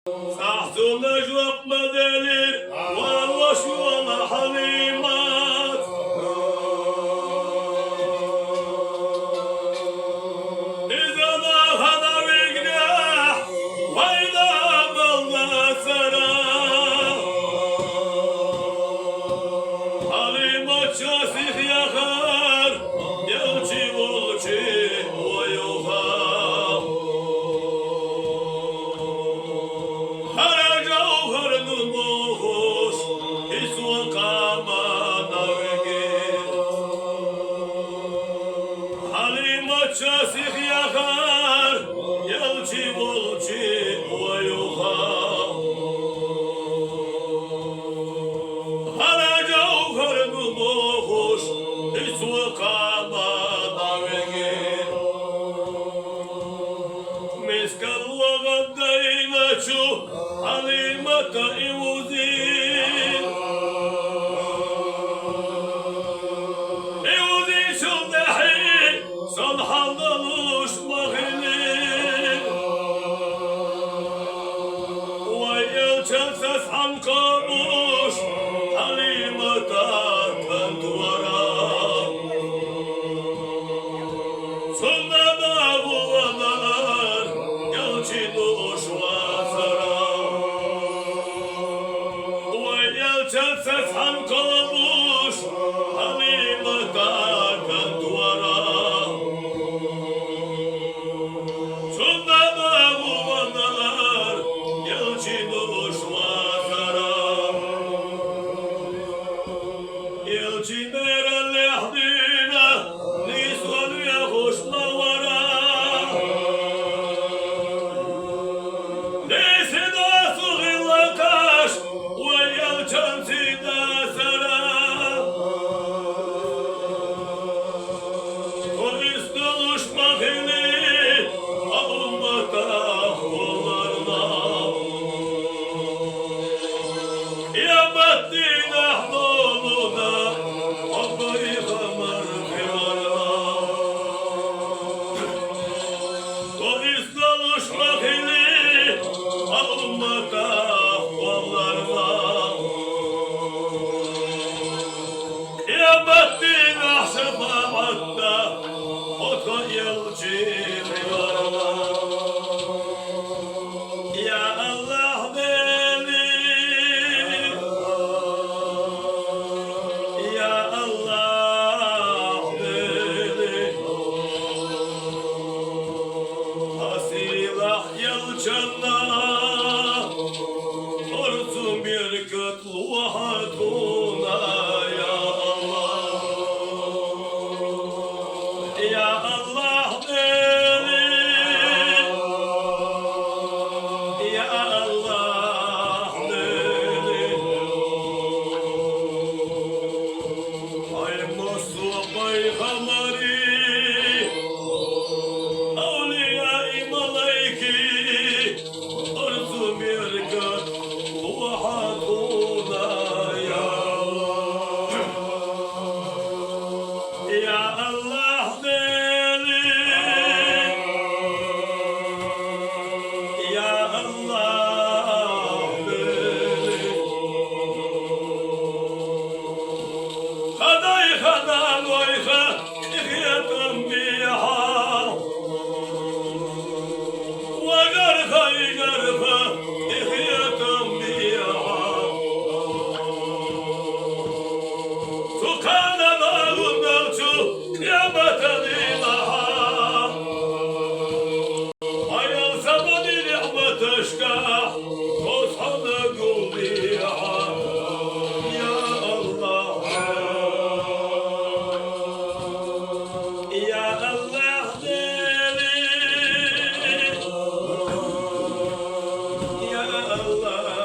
صحتو نجوى مدلي والوش ولا حليمات إذا ما هذا بجناح وإذا ضل سرى حليمات شاسخ يا خار يلجي ولجي ويخاف هر نموش إسوان قاما نوغي حليمات شاسخ يا خار يلجي ولجي ويخاف هر نموش إسوان قاما نوغي مسك الوغد دينشو حليمة إيوزين إيوزين شو دحين صلح الضلوش مغلين ويل جلسس عن قاموش حليمة كنت وراه ثم باب ونار يلجي دوش وسرى جلست عن قاموش حليمة كنت وراه ثم باب والنار يلجي دوش وسرى يلجي نار اللي حدينا نسوان يخش لوراه نسينا صغي وكاش ويلجمسي داسرا وإسنوش مخيلي أمتا خولرنا يا مدين أحضاننا أبي خمر خمرنا وإسنوش مخيلي أمتا يا مدين شفاعتنا وتخيل جي خيارنا يا الله بيلي يا الله بيلي أسيرح يا الجنة أرسم يركض وحدونا يا الله بيلي يا الله بيلي هاي مصوبي خمري أولياء ملايكي أرسم يركض وحدونا يا الله بيلي يا الله بيلي خداي خدان ويخا إخية ميحا وغرخا يغرخا إخية ميحا سكان باغ نلشو يا متدينها أيا زمني نعمة تشكح وصحن قلبيها يا الله يا الله ليلي يا الله